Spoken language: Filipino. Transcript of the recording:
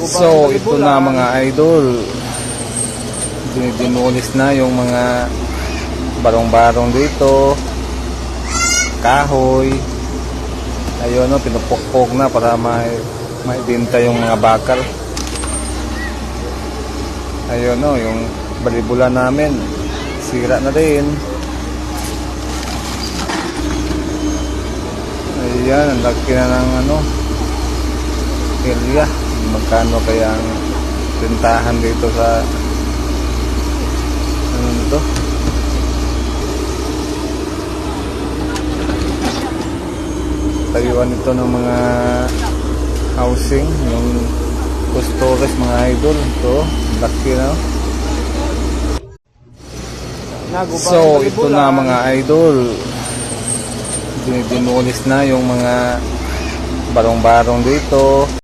So ito na mga idol, dinidemolis na yung mga barong-barong dito, kahoy. Ayun o, pinupukpok na para maibenta yung mga bakal. Ayun o, yung balibula namin sira na din. Ayan, ang laki na ng area. Magkano kaya ang rentahan dito sa nito? Tayuan ito ng mga housing, yung custores mga idol. Ito, laki na. So ito na mga idol, dinidemolis na yung mga barong-barong dito.